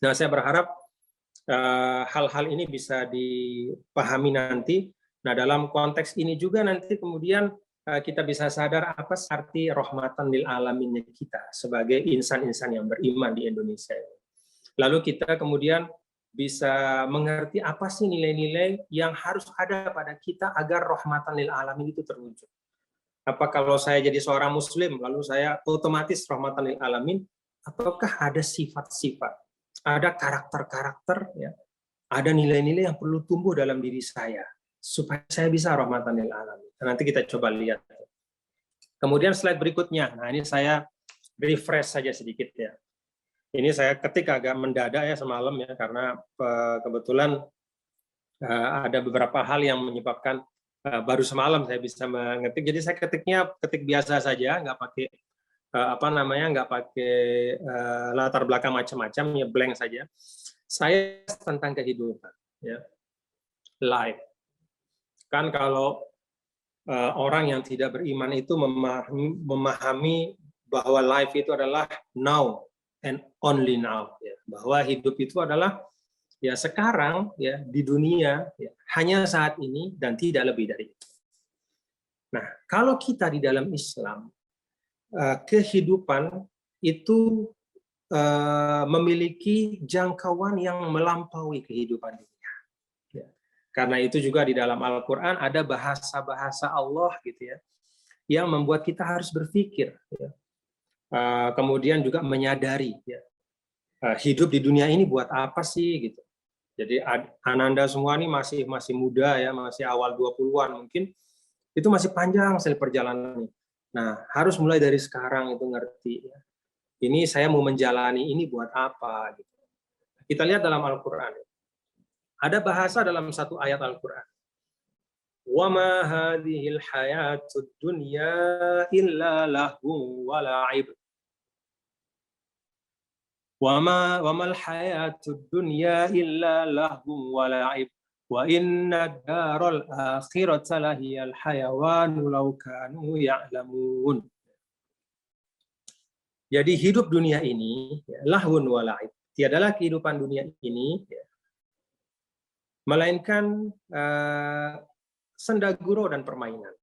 Nah, saya berharap hal-hal ini bisa dipahami nanti. Nah, dalam konteks ini juga nanti kemudian kita bisa sadar apa arti rahmatan lil alaminnya kita sebagai insan-insan yang beriman di Indonesia. Lalu kita kemudian bisa mengerti apa sih nilai-nilai yang harus ada pada kita agar rahmatan lil alamin itu terwujud. Apa kalau saya jadi seorang muslim lalu saya otomatis rahmatan lil alamin, ataukah ada sifat-sifat, ada karakter-karakter, ya, ada nilai-nilai yang perlu tumbuh dalam diri saya supaya saya bisa rahmatan lil alamin. Nanti kita coba lihat. Kemudian slide berikutnya. Nah, ini saya refresh saja sedikit ya. Ini saya ketik agak mendadak ya semalam ya, karena kebetulan ada beberapa hal yang menyebabkan baru semalam saya bisa mengetik. Jadi saya ketik biasa saja, nggak pakai nggak pakai latar belakang macam-macam, ya blank saja. Saya tentang kehidupan, ya, life. Kan kalau orang yang tidak beriman itu memahami bahwa life itu adalah now and only now, ya. Bahwa hidup itu adalah ya sekarang, ya, di dunia, ya, hanya saat ini dan tidak lebih dari itu. Nah, kalau kita di dalam Islam, kehidupan itu memiliki jangkauan yang melampaui kehidupan dunia. Ya. Karena itu juga di dalam Al-Quran ada bahasa-bahasa Allah gitu ya, yang membuat kita harus berpikir, ya. Kemudian juga menyadari, ya, hidup di dunia ini buat apa sih gitu. Jadi Ananda semua ini masih muda ya, masih awal 20-an mungkin, itu masih panjang sekali perjalanannya. Nah, harus mulai dari sekarang itu ngerti ya. Ini saya mau menjalani ini buat apa gitu. Kita lihat dalam Al-Qur'an. Ada bahasa dalam satu ayat Al-Qur'an. Wa ma hadhil hayatud dunya illa lahu wa la'ib. Wa mal hayatud dunya illa lahu wa la'ib. Wa inna daral akhirata lahiyal hayawanu law kanu ya'lamun. Jadi hidup dunia ini ya, lahun wa la'ib. Tiadalah kehidupan dunia ini ya, melainkan senda gurau dan permainan.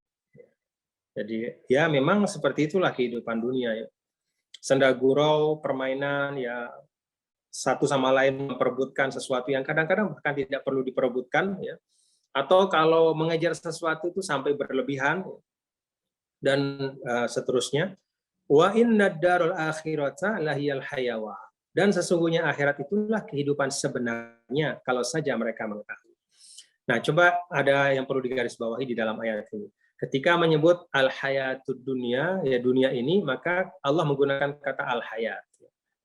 Jadi ya memang seperti itulah kehidupan dunia ya. Senda gurau, permainan, ya satu sama lain memperebutkan sesuatu yang kadang-kadang bahkan tidak perlu diperebutkan ya. Atau kalau mengejar sesuatu itu sampai berlebihan dan seterusnya. Wa inna darul akhirata lahiyal hayawan. Dan sesungguhnya akhirat itulah kehidupan sebenarnya kalau saja mereka mengetahui. Nah, coba ada yang perlu digarisbawahi di dalam ayat ini. Ketika menyebut al-hayatud dunia, ya dunia ini, maka Allah menggunakan kata al-hayat.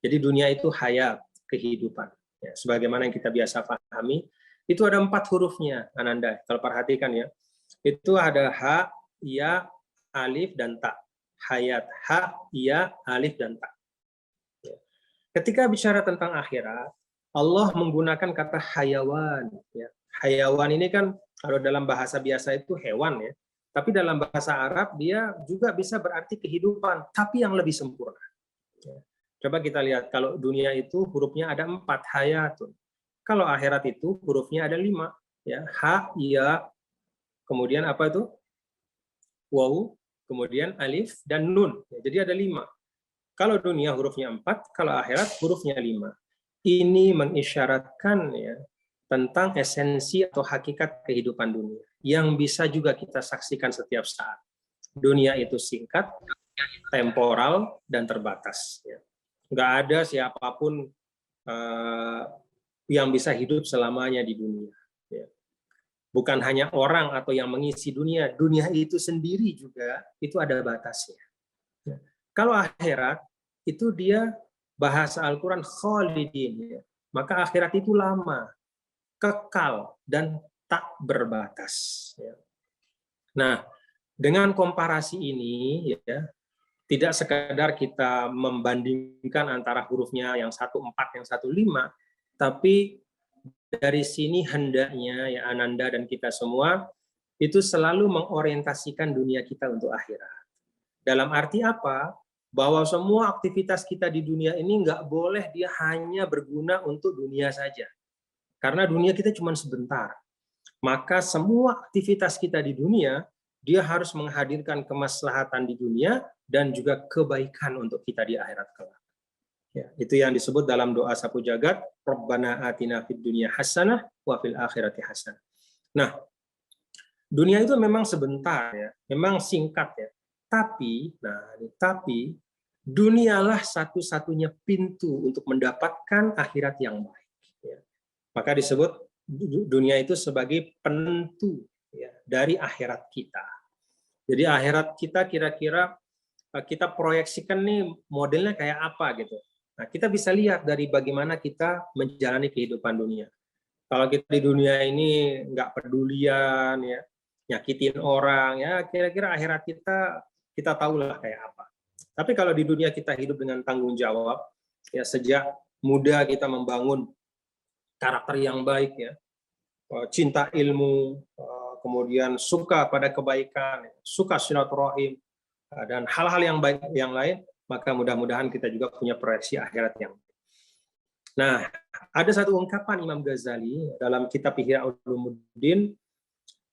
Jadi dunia itu hayat, kehidupan. Ya, sebagaimana yang kita biasa pahami, itu ada 4 hurufnya, Ananda. Kalau perhatikan ya, itu ada ha, ya, alif, dan ta. Hayat, ha, ya, alif, dan ta. Ketika bicara tentang akhirat, Allah menggunakan kata hayawan. Ya. Hayawan ini kan kalau dalam bahasa biasa itu hewan ya, tapi dalam bahasa Arab dia juga bisa berarti kehidupan, tapi yang lebih sempurna. Ya. Coba kita lihat, kalau dunia itu hurufnya ada 4, hayatun. Kalau akhirat itu hurufnya ada 5. Ya. Ha, ya, kemudian apa itu? Waw, kemudian alif, dan nun. Ya, jadi ada 5. Kalau dunia hurufnya 4, kalau akhirat hurufnya 5. Ini mengisyaratkan ya tentang esensi atau hakikat kehidupan dunia yang bisa juga kita saksikan setiap saat. Dunia itu singkat, temporal, dan terbatas. Ya. Nggak ada siapapun yang bisa hidup selamanya di dunia. Ya. Bukan hanya orang atau yang mengisi dunia, dunia itu sendiri juga itu ada batasnya. Ya. Kalau akhirat itu dia bahasa Al-Quran khalidin, ya. Maka akhirat itu lama, kekal, dan tak berbatas. Ya. Nah, dengan komparasi ini, ya, tidak sekadar kita membandingkan antara hurufnya yang 1-4, yang 1-5, tapi dari sini hendaknya ya Ananda dan kita semua itu selalu mengorientasikan dunia kita untuk akhirat. Dalam arti apa? bahwa semua aktivitas kita di dunia ini nggak boleh dia hanya berguna untuk dunia saja. Karena dunia kita cuma sebentar. Maka semua aktivitas kita di dunia, dia harus menghadirkan kemaslahatan di dunia dan juga kebaikan untuk kita di akhirat kelak. Ya, itu yang disebut dalam doa sapu jagat, Rabbana atina fid dunya hasanah wa fil akhirati hasanah. Nah, dunia itu memang sebentar ya, memang singkat ya. Tapi dunialah satu-satunya pintu untuk mendapatkan akhirat yang baik. Ya. Maka disebut dunia itu sebagai penentu ya, dari akhirat kita. Jadi akhirat kita kira-kira kita proyeksikan nih modelnya kayak apa gitu. Nah, kita bisa lihat dari bagaimana kita menjalani kehidupan dunia. Kalau kita di dunia ini nggak pedulian ya, nyakitin orang ya, kira-kira akhirat kita tahulah kayak apa. Tapi kalau di dunia kita hidup dengan tanggung jawab, ya sejak muda kita membangun karakter yang baik ya, cinta ilmu, kemudian suka pada kebaikan, suka silaturahim, dan hal-hal yang baik yang lain, maka mudah-mudahan kita juga punya proyeksi akhirat yang baik. Nah, ada satu ungkapan Imam Ghazali dalam kitab Ihya Ulumuddin,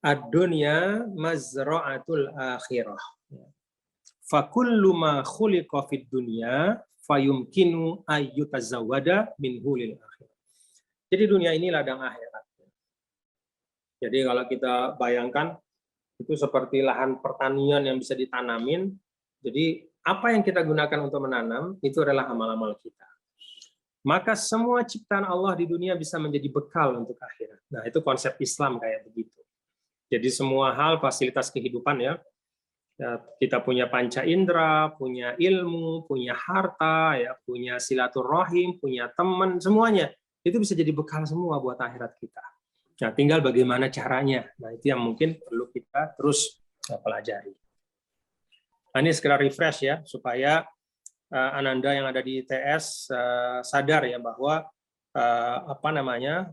ad-dunya mazra'atul akhirah. Fakullu ma khuliqa fid dunya fayumkinu ayyutazawwada minhu lil akhirah. Jadi dunia ini ladang akhirat. Jadi kalau kita bayangkan itu seperti lahan pertanian yang bisa ditanamin. Jadi apa yang kita gunakan untuk menanam itu adalah amal-amal kita. Maka semua ciptaan Allah di dunia bisa menjadi bekal untuk akhirat. Nah, itu konsep Islam kayak begitu. Jadi semua hal fasilitas kehidupan ya, kita punya panca indera, punya ilmu, punya harta, ya, punya silaturahim, punya teman, semuanya itu bisa jadi bekal semua buat akhirat kita. Nah, tinggal bagaimana caranya. Nah, itu yang mungkin perlu kita terus pelajari. Nah, ini sekedar refresh ya, supaya Ananda yang ada di ITS sadar ya bahwa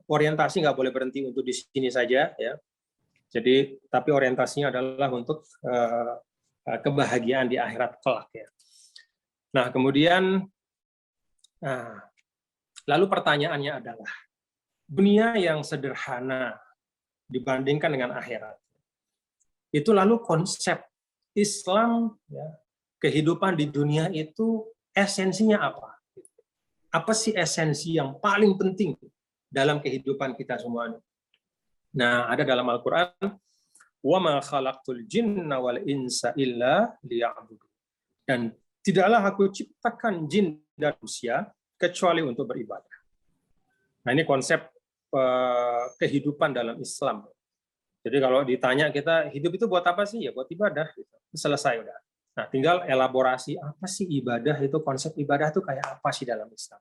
orientasi nggak boleh berhenti untuk di sini saja ya. Jadi, tapi orientasinya adalah untuk kebahagiaan di akhirat kelak ya. Nah, kemudian lalu pertanyaannya adalah dunia yang sederhana dibandingkan dengan akhirat. Itu lalu konsep Islam ya, kehidupan di dunia itu esensinya apa? Apa sih esensi yang paling penting dalam kehidupan kita semua? Nah, ada dalam Al-Qur'an, "Wa ma khalaqtul jinna wal insa illa liya'budun." Dan tidaklah aku ciptakan jin dan manusia kecuali untuk beribadah. Nah, ini konsep kehidupan dalam Islam. Jadi kalau ditanya kita hidup itu buat apa sih? Ya buat ibadah. Gitu. Selesai udah. Nah, tinggal elaborasi apa sih ibadah itu, konsep ibadah itu kayak apa sih dalam Islam.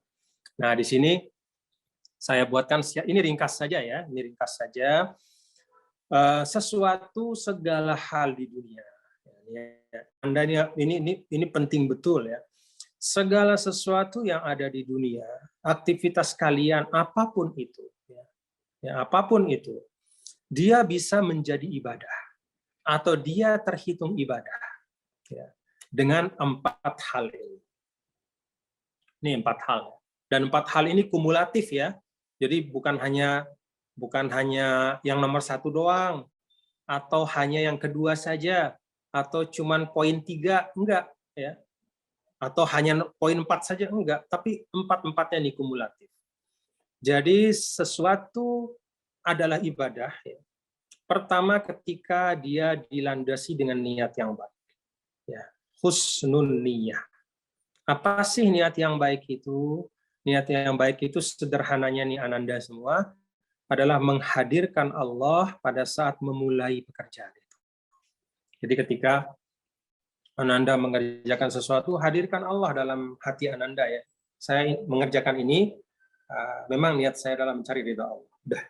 Nah, di sini saya buatkan, ini ringkas saja ya, ini ringkas saja. Sesuatu segala hal di dunia. Anda ini penting betul ya. Segala sesuatu yang ada di dunia, aktivitas kalian apapun itu, ya apapun itu, dia bisa menjadi ibadah atau dia terhitung ibadah ya, dengan 4 hal ini. Ini 4 hal. Dan 4 hal ini kumulatif ya. Jadi bukan hanya yang nomor 1 doang, atau hanya yang kedua saja, atau cuman poin 3, enggak ya. Atau hanya poin 4 saja, enggak, tapi 4-4-nya ini kumulatif. Jadi sesuatu adalah ibadah ya. Pertama ketika dia dilandasi dengan niat yang baik. Ya, husnun niyah. Apa sih niat yang baik itu? Niat yang baik itu sederhananya nih Ananda semua adalah menghadirkan Allah pada saat memulai pekerjaan itu. Jadi ketika Ananda mengerjakan sesuatu, hadirkan Allah dalam hati Ananda ya. Saya mengerjakan ini, memang niat saya adalah mencari ridha Allah. Udah.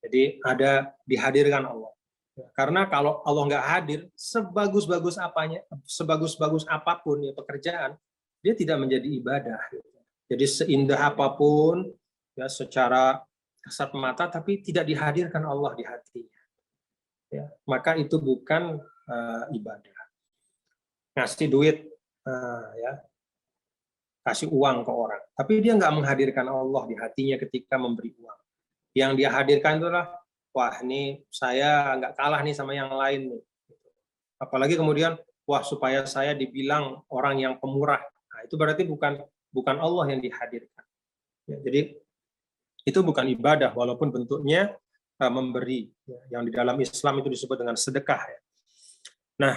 Jadi ada dihadirkan Allah. Karena kalau Allah nggak hadir, sebagus-bagus apapun ya pekerjaan, dia tidak menjadi ibadah. Jadi seindah apapun, ya secara kasat mata, tapi tidak dihadirkan Allah di hatinya. Ya, maka itu bukan ibadah. Ngasih duit ya, kasih uang ke orang, tapi dia nggak menghadirkan Allah di hatinya ketika memberi uang. Yang dia hadirkan itulah, wah ini saya nggak kalah nih sama yang lain nih. Apalagi kemudian, wah supaya saya dibilang orang yang pemurah. Nah, itu berarti bukan Allah yang dihadirkan. Ya, jadi itu bukan ibadah, walaupun bentuknya memberi. Ya, yang di dalam Islam itu disebut dengan sedekah. Ya. Nah,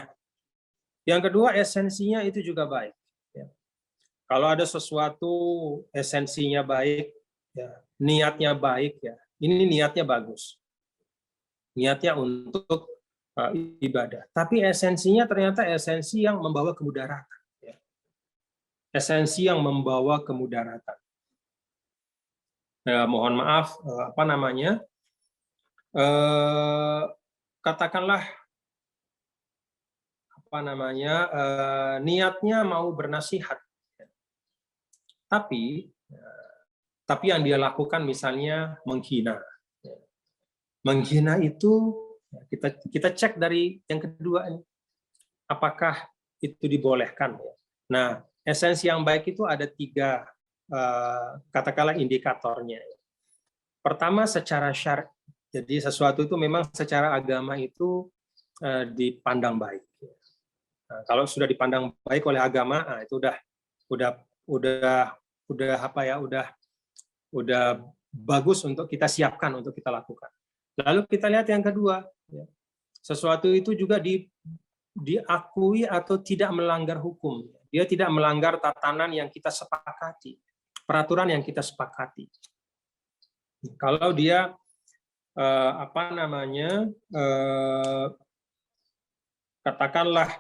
yang kedua esensinya itu juga baik. Ya. Kalau ada sesuatu esensinya baik, ya, niatnya baik, ya, ini niatnya bagus. Niatnya untuk ibadah. Tapi esensinya ternyata esensi yang membawa kemudaratan. Ya. Esensi yang membawa kemudaratan. Mohon maaf, katakanlah niatnya mau bernasihat, tapi yang dia lakukan misalnya menghina. Menghina itu kita cek dari yang kedua ini, apakah itu dibolehkan? Nah, esensi yang baik itu ada 3 katakanlah indikatornya. Pertama secara syar'i, jadi sesuatu itu memang secara agama itu dipandang baik. Nah, kalau sudah dipandang baik oleh agama, nah itu udah bagus untuk kita siapkan, untuk kita lakukan. Lalu kita lihat yang kedua, ya, sesuatu itu juga diakui atau tidak melanggar hukum. Dia tidak melanggar tatanan yang kita sepakati, peraturan yang kita sepakati. Kalau dia katakanlah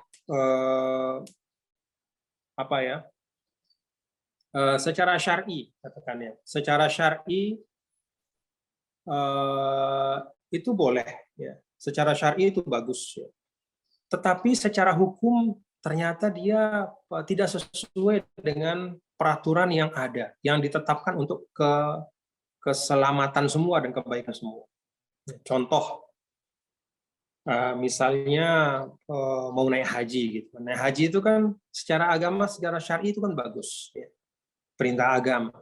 secara syar'i, katakannya, secara syar'i itu boleh, ya. Secara syar'i itu bagus, ya. Tetapi secara hukum ternyata dia tidak sesuai dengan peraturan yang ada, yang ditetapkan untuk keselamatan semua dan kebaikan semua. Contoh, misalnya mau naik haji, gitu. Naik haji itu kan secara agama, secara syar'i itu kan bagus, ya. Perintah agama.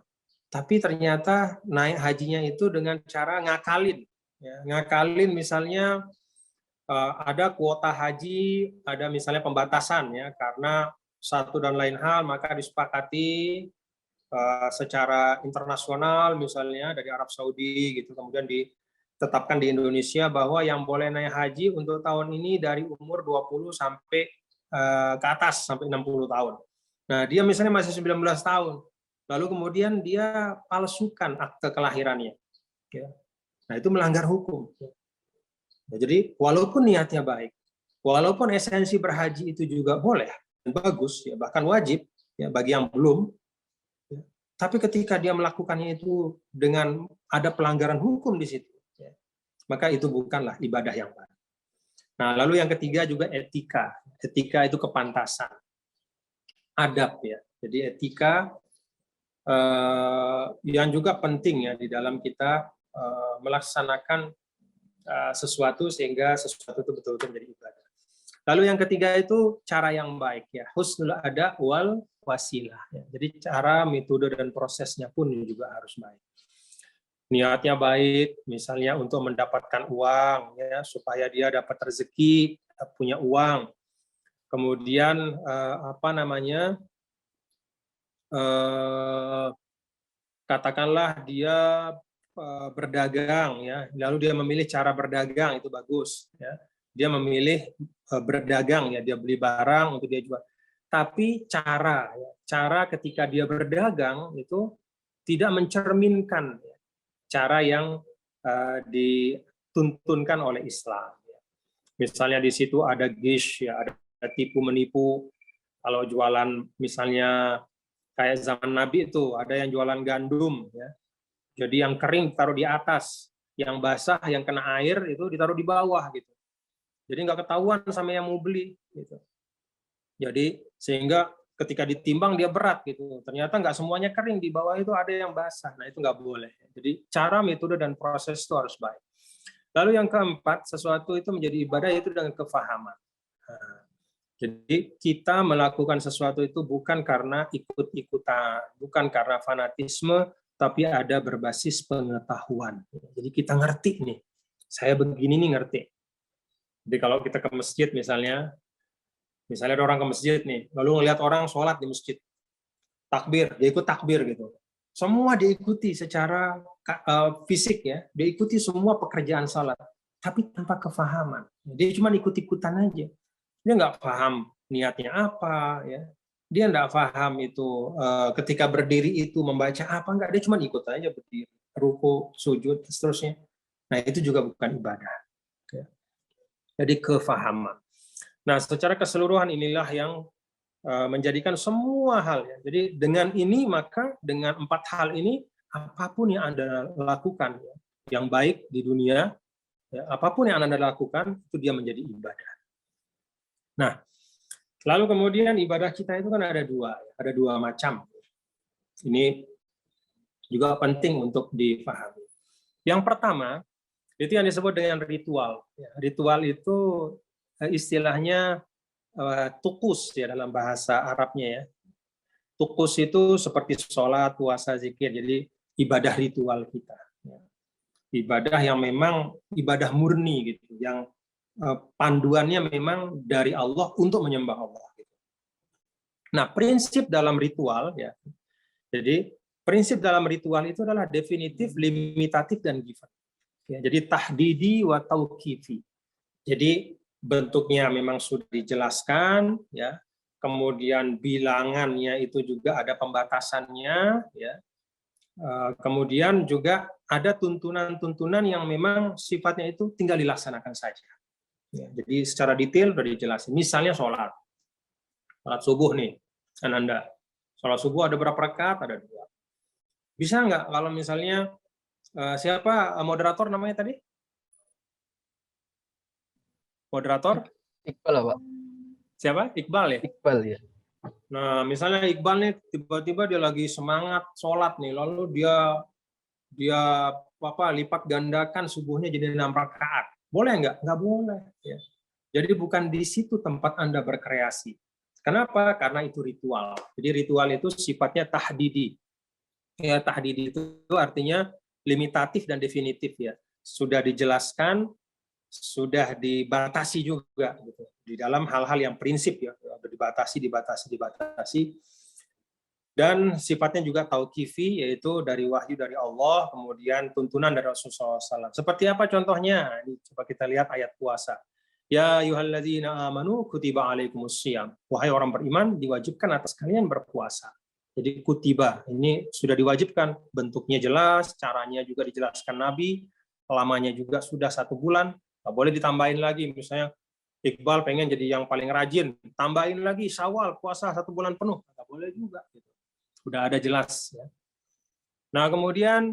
Tapi ternyata naik hajinya itu dengan cara ngakalin. Ya, ngakalin misalnya ada kuota haji, ada misalnya pembatasan, ya, karena satu dan lain hal, maka disepakati secara internasional misalnya dari Arab Saudi gitu, kemudian ditetapkan di Indonesia bahwa yang boleh naik haji untuk tahun ini dari umur 20 sampai ke atas sampai 60 tahun. Nah, dia misalnya masih 19 tahun. Lalu kemudian dia palsukan akte kelahirannya. Ya. Nah, itu melanggar hukum. Ya, jadi walaupun niatnya baik, walaupun esensi berhaji itu juga boleh dan bagus, ya, bahkan wajib, ya, bagi yang belum, ya, tapi ketika dia melakukannya itu dengan ada pelanggaran hukum di situ, ya, maka itu bukanlah ibadah yang baik. Nah, lalu yang ketiga juga etika. Etika itu kepantasan, adab, ya. Jadi etika yang juga penting, ya, di dalam kita melaksanakan sesuatu sehingga sesuatu itu betul-betul menjadi ibadah. Lalu yang ketiga itu cara yang baik, ya, husnul ada wal wasilah. Ya. Jadi cara, metode dan prosesnya pun juga harus baik. Niatnya baik, misalnya untuk mendapatkan uang, ya, supaya dia dapat rezeki, punya uang. Kemudian katakanlah dia berdagang, ya, lalu dia memilih cara berdagang itu bagus, ya. Dia memilih berdagang, ya, dia beli barang untuk dia jual. Tapi cara ketika dia berdagang itu tidak mencerminkan, ya, cara yang dituntunkan oleh Islam. Ya. Misalnya di situ ada gish, ya, ada tipu menipu. Kalau jualan misalnya kayak zaman Nabi itu ada yang jualan gandum, ya. Jadi yang kering taruh di atas, yang basah, yang kena air itu ditaruh di bawah gitu. Jadi nggak ketahuan sama yang mau beli gitu. Jadi sehingga ketika ditimbang dia berat gitu. Ternyata nggak semuanya kering, di bawah itu ada yang basah. Nah, itu nggak boleh. Jadi cara, metode dan proses itu harus baik. Lalu yang keempat, sesuatu itu menjadi ibadah itu dengan kefahaman. Nah, Jadi kita melakukan sesuatu itu bukan karena ikut-ikutan, bukan karena fanatisme, tapi ada berbasis pengetahuan. Jadi kita ngerti nih, saya begini nih ngerti. Jadi kalau kita ke masjid misalnya ada orang ke masjid nih, lalu ngelihat orang sholat di masjid, takbir, dia ikut takbir gitu. Semua diikuti secara fisik ya, diikuti semua pekerjaan sholat, tapi tanpa kefahaman. Dia cuma ikut-ikutan aja. Dia nggak paham niatnya apa, ya. Dia nggak paham itu ketika berdiri itu membaca apa enggak. Dia cuma ikut aja berdiri, ruku, sujud, seterusnya. Nah itu juga bukan ibadah. Ya. Jadi kefahaman. Nah secara keseluruhan inilah yang menjadikan semua hal. Ya. Jadi dengan ini maka dengan 4 hal ini apapun yang Anda lakukan, ya, yang baik di dunia, ya, apapun yang Anda lakukan itu dia menjadi ibadah. Nah, lalu kemudian ibadah kita itu kan ada dua macam. Ini juga penting untuk dipahami. Yang pertama, itu yang disebut dengan ritual. Ritual itu istilahnya tukus ya dalam bahasa Arabnya ya. Tukus itu seperti sholat, puasa, zikir. Jadi ibadah ritual kita. Ibadah yang memang ibadah murni gitu, yang panduannya memang dari Allah untuk menyembah Allah. Nah, prinsip dalam ritual ya. Jadi prinsip dalam ritual itu adalah definitif, limitatif dan given. Ya, jadi tahdidi wa tauqifi. Jadi bentuknya memang sudah dijelaskan ya. Kemudian bilangannya itu juga ada pembatasannya ya. Kemudian juga ada tuntunan-tuntunan yang memang sifatnya itu tinggal dilaksanakan saja. Ya, jadi secara detail sudah dijelasin. Misalnya sholat subuh nih, Ananda. Sholat subuh ada berapa rakaat? Ada 2. Bisa nggak kalau misalnya siapa moderator namanya tadi? Moderator? Iqbal, Pak. Siapa? Iqbal ya? Iqbal ya. Nah, misalnya Iqbal nih tiba-tiba dia lagi semangat sholat nih, lalu dia lipat gandakan subuhnya jadi 6 rakaat. Boleh nggak? Nggak boleh. Ya. Jadi bukan di situ tempat Anda berkreasi. Kenapa? Karena itu ritual. Jadi ritual itu sifatnya tahdidi. Ya, tahdidi itu artinya limitatif dan definitif ya. Sudah dijelaskan, sudah dibatasi juga gitu. Di dalam hal-hal yang prinsip ya, dibatasi. Dan sifatnya juga tauqifi, yaitu dari wahyu dari Allah, kemudian tuntunan dari Rasulullah SAW. Seperti apa contohnya? Ini coba kita lihat ayat puasa. Ya ayyuhalladzina amanu kutiba alaikumussyiyam. Wahai orang beriman, diwajibkan atas kalian berpuasa. Jadi kutiba, ini sudah diwajibkan. Bentuknya jelas, caranya juga dijelaskan Nabi, lamanya juga sudah 1 bulan. Nggak boleh ditambahin lagi, misalnya Iqbal pengen jadi yang paling rajin, tambahin lagi Syawal, puasa 1 bulan penuh. Nggak boleh juga. Sudah ada jelas. Ya. Nah kemudian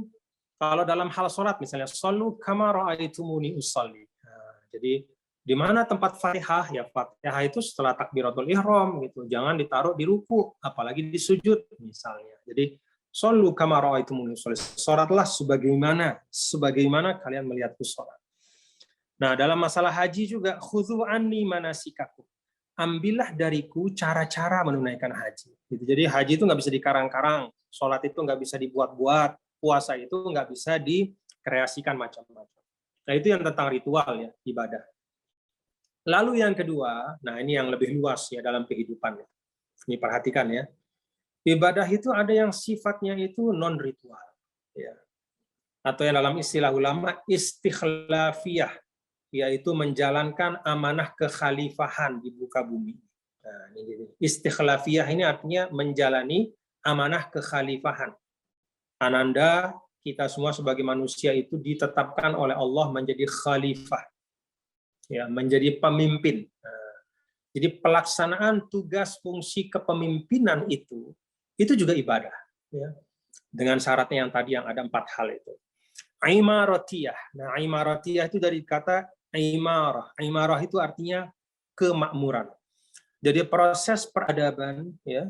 kalau dalam hal sholat misalnya shollu kama ra'aitumuni usolli. Nah, jadi di mana tempat Fatihah? Ya Fatihah itu setelah takbiratul ihram gitu. Jangan ditaruh di ruku, apalagi di sujud misalnya. Jadi shollu kama ra'aitumuni usolli. Sholatlah sebagaimana kalian melihatku sholat. Nah, dalam masalah haji juga khudhu anni manasikakum. Ambillah dariku cara-cara menunaikan haji. Gitu. Jadi haji itu nggak bisa dikarang-karang, sholat itu nggak bisa dibuat-buat, puasa itu nggak bisa dikreasikan macam-macam. Nah itu yang tentang ritual ya, ibadah. Lalu yang kedua, nah ini yang lebih luas ya dalam kehidupan. Ini perhatikan ya, ibadah itu ada yang sifatnya itu non-ritual. Ya. Atau yang dalam istilah ulama istikhlafiyah, yaitu menjalankan amanah kekhalifahan di muka bumi. Nah, ini istikhlafiyah ini artinya menjalani amanah kekhalifahan. Ananda, kita semua sebagai manusia itu ditetapkan oleh Allah menjadi khalifah, ya, menjadi pemimpin. Nah, jadi pelaksanaan tugas fungsi kepemimpinan itu juga ibadah, ya, dengan syaratnya yang tadi yang ada 4 hal itu. Imaratiyah. Nah, imaratiyah itu dari kata imarah. Imarah itu artinya kemakmuran. Jadi proses peradaban ya,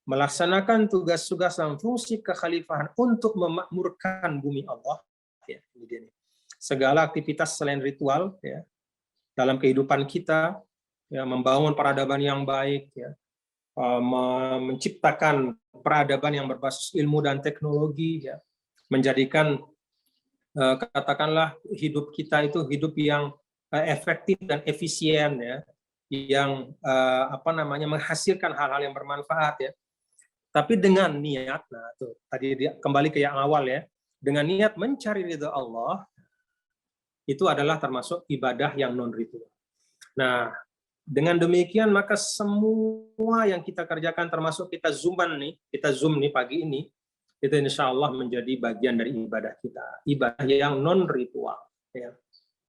melaksanakan tugas-tugas dan fungsi kekhalifahan untuk memakmurkan bumi Allah ya, ini dia nih. Segala aktivitas selain ritual ya, dalam kehidupan kita ya, membangun peradaban yang baik, ya, menciptakan peradaban yang berbasis ilmu dan teknologi, ya, menjadikan katakanlah hidup kita itu hidup yang efektif dan efisien, ya, yang menghasilkan hal-hal yang bermanfaat, ya. Tapi dengan niat, nah tuh tadi kembali ke yang awal, ya, dengan niat mencari ridha Allah, itu adalah termasuk ibadah yang non ritual. Nah, dengan demikian maka semua yang kita kerjakan, termasuk kita zoom nih pagi ini, itu insya Allah menjadi bagian dari ibadah kita, ibadah yang non ritual. Ya.